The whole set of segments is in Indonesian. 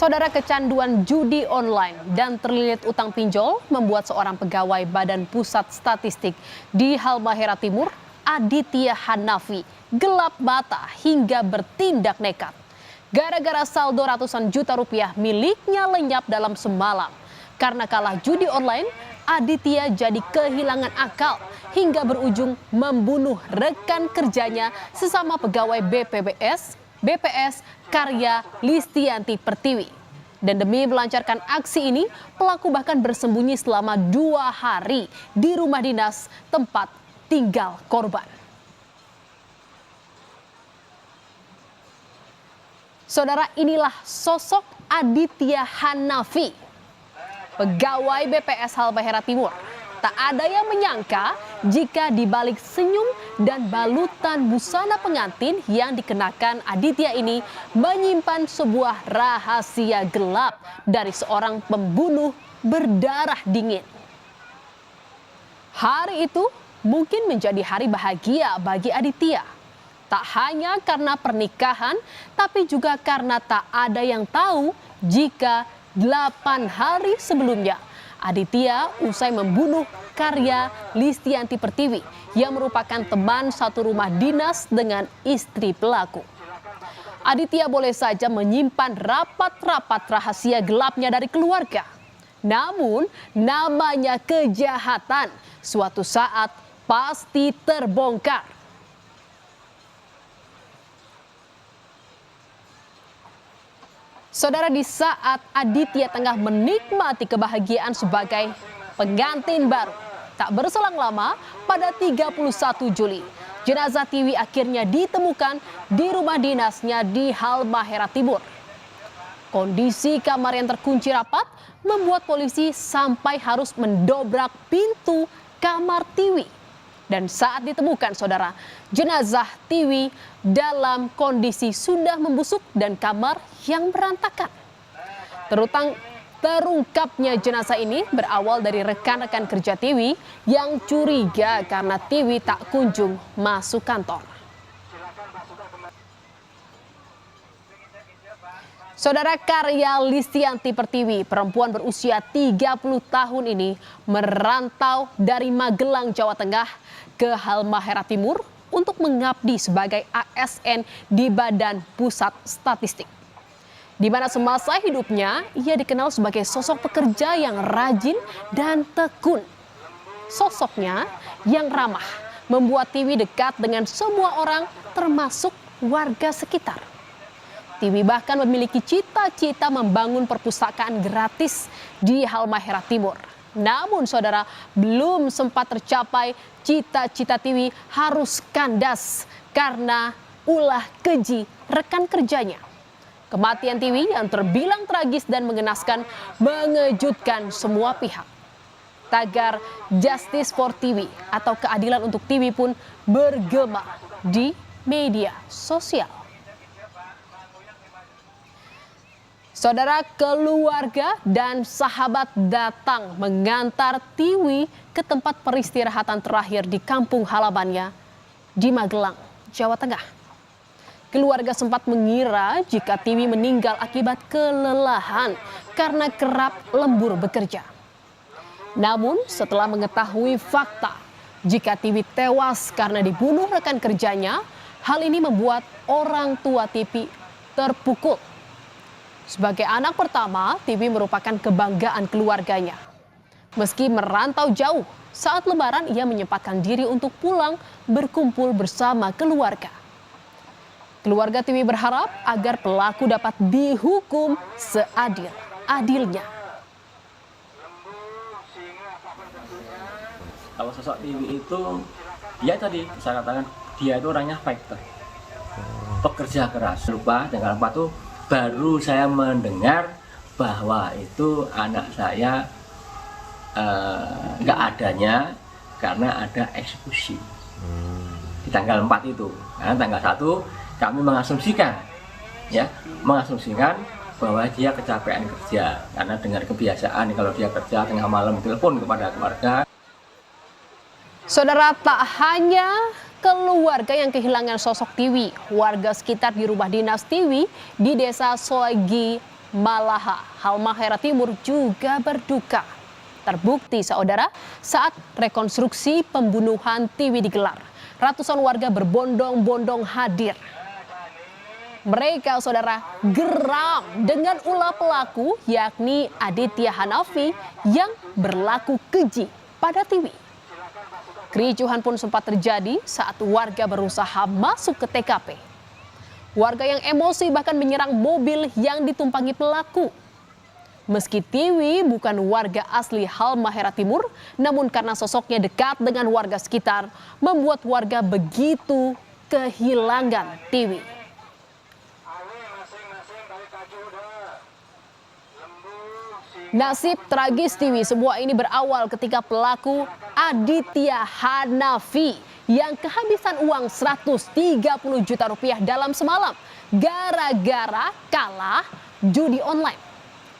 Saudara, kecanduan judi online dan terlilit utang pinjol membuat seorang pegawai Badan Pusat Statistik di Halmahera Timur, Aditya Hanafi, gelap mata hingga bertindak nekat. Gara-gara saldo ratusan juta rupiah miliknya lenyap dalam semalam. Karena kalah judi online, Aditya jadi kehilangan akal hingga berujung membunuh rekan kerjanya sesama pegawai BPS Karya Listianti Pertiwi. Dan demi melancarkan aksi ini, pelaku bahkan bersembunyi selama 2 hari di rumah dinas tempat tinggal korban. Saudara, inilah sosok Aditya Hanafi, pegawai BPS Halmahera Timur. Tak ada yang menyangka jika di balik senyum dan balutan busana pengantin yang dikenakan Aditya ini menyimpan sebuah rahasia gelap dari seorang pembunuh berdarah dingin. Hari itu mungkin menjadi hari bahagia bagi Aditya. Tak hanya karena pernikahan, tapi juga karena tak ada yang tahu jika 8 hari sebelumnya Aditya usai membunuh Karya Listianti Pertiwi yang merupakan teman satu rumah dinas dengan istri pelaku. Aditya boleh saja menyimpan rapat-rapat rahasia gelapnya dari keluarga. Namun namanya kejahatan suatu saat pasti terbongkar. Saudara, di saat Aditya tengah menikmati kebahagiaan sebagai pengantin baru, tak berselang lama pada 31 Juli, jenazah Tiwi akhirnya ditemukan di rumah dinasnya di Halmahera Timur. Kondisi kamar yang terkunci rapat membuat polisi sampai harus mendobrak pintu kamar Tiwi. Dan saat ditemukan, saudara, jenazah Tiwi dalam kondisi sudah membusuk dan kamar yang berantakan. Terungkapnya jenazah ini berawal dari rekan-rekan kerja Tiwi yang curiga karena Tiwi tak kunjung masuk kantor. Saudara, Karya Listianti Pertiwi, perempuan berusia 30 tahun ini merantau dari Magelang, Jawa Tengah ke Halmahera Timur untuk mengabdi sebagai ASN di Badan Pusat Statistik. Di mana semasa hidupnya ia dikenal sebagai sosok pekerja yang rajin dan tekun. Sosoknya yang ramah membuat Tiwi dekat dengan semua orang termasuk warga sekitar. Tiwi bahkan memiliki cita-cita membangun perpustakaan gratis di Halmahera Timur. Namun saudara, belum sempat tercapai, cita-cita Tiwi harus kandas karena ulah keji rekan kerjanya. Kematian Tiwi yang terbilang tragis dan mengenaskan mengejutkan semua pihak. Tagar Justice for Tiwi atau keadilan untuk Tiwi pun bergema di media sosial. Saudara, keluarga dan sahabat datang mengantar Tiwi ke tempat peristirahatan terakhir di kampung halamannya di Magelang, Jawa Tengah. Keluarga sempat mengira jika Tiwi meninggal akibat kelelahan karena kerap lembur bekerja. Namun setelah mengetahui fakta jika Tiwi tewas karena dibunuh rekan kerjanya, hal ini membuat orang tua Tiwi terpukul. Sebagai anak pertama, Tiwi merupakan kebanggaan keluarganya. Meski merantau jauh, saat Lebaran ia menyempatkan diri untuk pulang berkumpul bersama keluarga. Keluarga Tiwi berharap agar pelaku dapat dihukum seadil-adilnya. Kalau sosok Tiwi itu, dia tadi saya katakan dia itu orangnya fighter, pekerja keras. Lupa dengan apa tuh? Baru saya mendengar bahwa itu anak saya nggak adanya karena ada eksekusi di tanggal 4 itu. Nah, tanggal 1 kami mengasumsikan bahwa dia kecapean kerja karena dengan kebiasaan kalau dia kerja tengah malam telepon kepada keluarga. Saudara, tak hanya keluarga yang kehilangan sosok Tiwi, warga sekitar di rumah dinas Tiwi di Desa Soegi Malaha, Halmahera Timur juga berduka. Terbukti saudara, saat rekonstruksi pembunuhan Tiwi digelar, ratusan warga berbondong-bondong hadir. Mereka saudara geram dengan ulah pelaku yakni Aditya Hanafi yang berlaku keji pada Tiwi. Kericuhan pun sempat terjadi saat warga berusaha masuk ke TKP. Warga yang emosi bahkan menyerang mobil yang ditumpangi pelaku. Meski Tiwi bukan warga asli Halmahera Timur, namun karena sosoknya dekat dengan warga sekitar, membuat warga begitu kehilangan Tiwi. Nasib tragis Tiwi semua ini berawal ketika pelaku Aditya Hanafi yang kehabisan uang 130 juta rupiah dalam semalam gara-gara kalah judi online.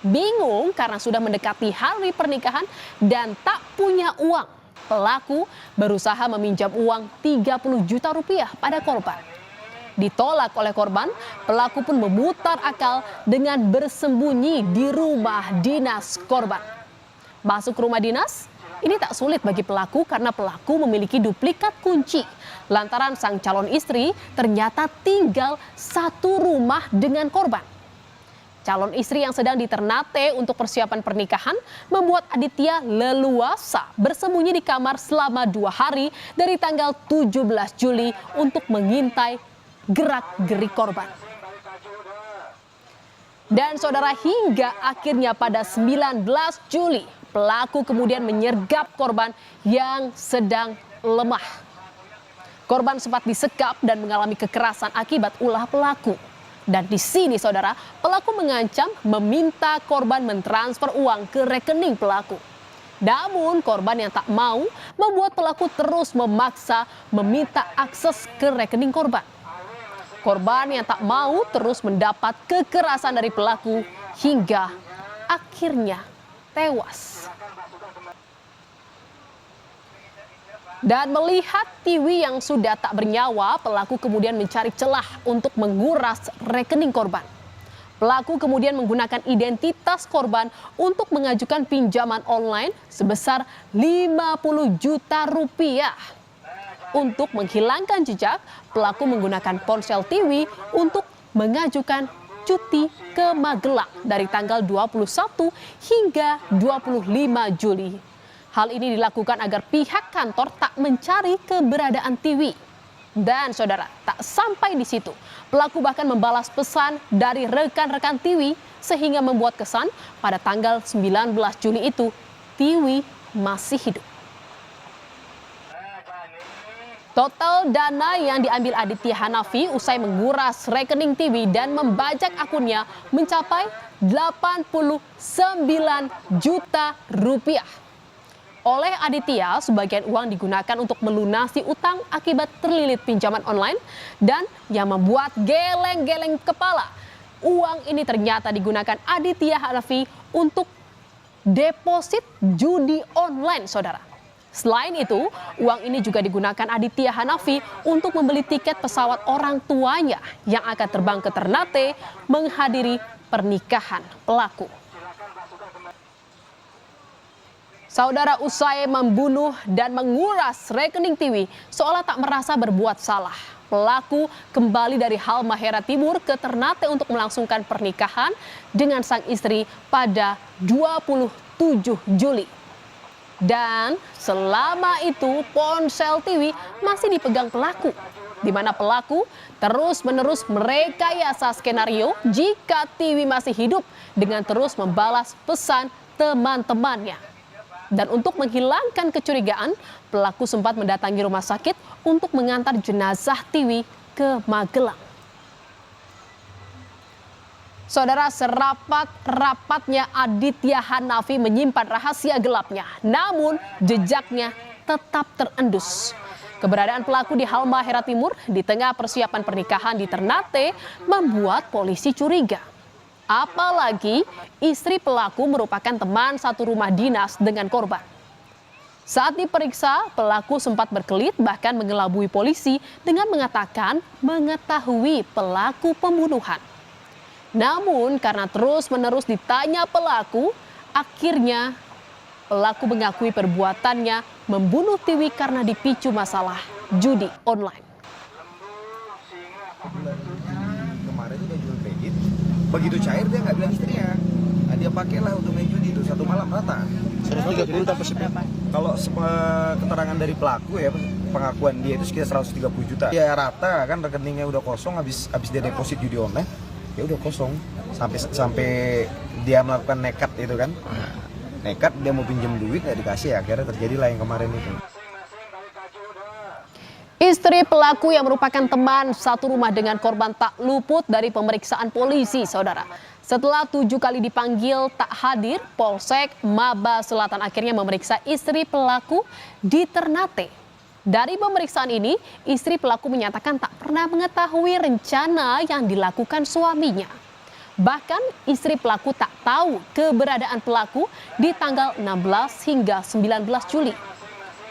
Bingung karena sudah mendekati hari pernikahan dan tak punya uang. Pelaku berusaha meminjam uang 30 juta rupiah pada korban. Ditolak oleh korban, pelaku pun memutar akal dengan bersembunyi di rumah dinas korban. Masuk rumah dinas, ini tak sulit bagi pelaku karena pelaku memiliki duplikat kunci. Lantaran sang calon istri ternyata tinggal satu rumah dengan korban. Calon istri yang sedang di Ternate untuk persiapan pernikahan membuat Aditya leluasa bersembunyi di kamar selama 2 hari dari tanggal 17 Juli untuk mengintai gerak-gerik korban. Dan saudara, hingga akhirnya pada 19 Juli pelaku kemudian menyergap korban yang sedang lemah. Korban sempat disekap dan mengalami kekerasan akibat ulah pelaku. Dan di sini saudara, pelaku mengancam meminta korban mentransfer uang ke rekening pelaku. Namun korban yang tak mau membuat pelaku terus memaksa meminta akses ke rekening korban. Korban yang tak mau terus mendapat kekerasan dari pelaku hingga akhirnya tewas. Dan melihat Tiwi yang sudah tak bernyawa, pelaku kemudian mencari celah untuk menguras rekening korban. Pelaku kemudian menggunakan identitas korban untuk mengajukan pinjaman online sebesar 50 juta rupiah. Untuk menghilangkan jejak, pelaku menggunakan ponsel Tiwi untuk mengajukan cuti ke Magelang dari tanggal 21 hingga 25 Juli. Hal ini dilakukan agar pihak kantor tak mencari keberadaan Tiwi. Dan saudara, tak sampai di situ, pelaku bahkan membalas pesan dari rekan-rekan Tiwi sehingga membuat kesan pada tanggal 19 Juli itu Tiwi masih hidup. Total dana yang diambil Aditya Hanafi usai menguras rekening Tiwi dan membajak akunnya mencapai 89 juta rupiah. Oleh Aditya, sebagian uang digunakan untuk melunasi utang akibat terlilit pinjaman online dan yang membuat geleng-geleng kepala. Uang ini ternyata digunakan Aditya Hanafi untuk deposit judi online, saudara. Selain itu, uang ini juga digunakan Aditya Hanafi untuk membeli tiket pesawat orang tuanya yang akan terbang ke Ternate menghadiri pernikahan pelaku. Saudara, usai membunuh dan menguras rekening Tiwi seolah tak merasa berbuat salah. Pelaku kembali dari Halmahera Timur ke Ternate untuk melangsungkan pernikahan dengan sang istri pada 27 Juli. Dan selama itu ponsel Tiwi masih dipegang pelaku, di mana pelaku terus-menerus merekayasa skenario jika Tiwi masih hidup dengan terus membalas pesan teman-temannya. Dan untuk menghilangkan kecurigaan, pelaku sempat mendatangi rumah sakit untuk mengantar jenazah Tiwi ke Magelang. Saudara, serapat-rapatnya Aditya Hanafi menyimpan rahasia gelapnya, namun jejaknya tetap terendus. Keberadaan pelaku di Halmahera Timur di tengah persiapan pernikahan di Ternate membuat polisi curiga. Apalagi istri pelaku merupakan teman satu rumah dinas dengan korban. Saat diperiksa, pelaku sempat berkelit bahkan mengelabui polisi dengan mengatakan mengetahui pelaku pembunuhan. Namun karena terus-menerus ditanya pelaku, akhirnya pelaku mengakui perbuatannya membunuh Tiwi karena dipicu masalah judi online. Kemarin dia jual kredit, begitu cair dia nggak bilang istrinya. Nah, dia pakailah untuk main judi itu satu malam rata. 130 dapat berapa? Kalau keterangan dari pelaku ya, pengakuan dia itu sekitar 130 juta. Dia rata kan rekeningnya udah kosong habis dia deposit judi online, ya udah kosong sampai dia melakukan nekat itu kan. Nekat dia mau pinjam duit nggak dikasih, akhirnya terjadilah yang kemarin itu. Istri pelaku yang merupakan teman satu rumah dengan korban tak luput dari pemeriksaan polisi, saudara. Setelah 7 kali dipanggil tak hadir, Polsek Maba Selatan akhirnya memeriksa istri pelaku di Ternate. Dari pemeriksaan ini, istri pelaku menyatakan tak pernah mengetahui rencana yang dilakukan suaminya. Bahkan istri pelaku tak tahu keberadaan pelaku di tanggal 16 hingga 19 Juli.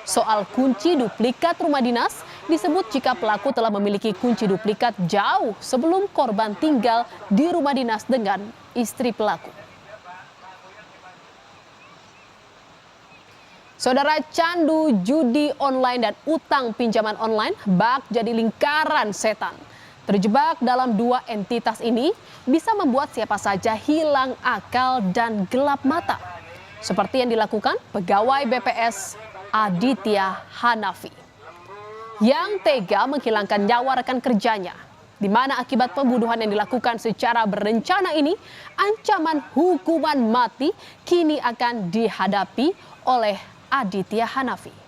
Soal kunci duplikat rumah dinas, disebut jika pelaku telah memiliki kunci duplikat jauh sebelum korban tinggal di rumah dinas dengan istri pelaku. Saudara, candu judi online dan utang pinjaman online bak jadi lingkaran setan. Terjebak dalam dua entitas ini bisa membuat siapa saja hilang akal dan gelap mata. Seperti yang dilakukan pegawai BPS Aditya Hanafi yang tega menghilangkan nyawa rekan kerjanya, di mana akibat pembunuhan yang dilakukan secara berencana ini, ancaman hukuman mati kini akan dihadapi oleh Aditya Hanafi.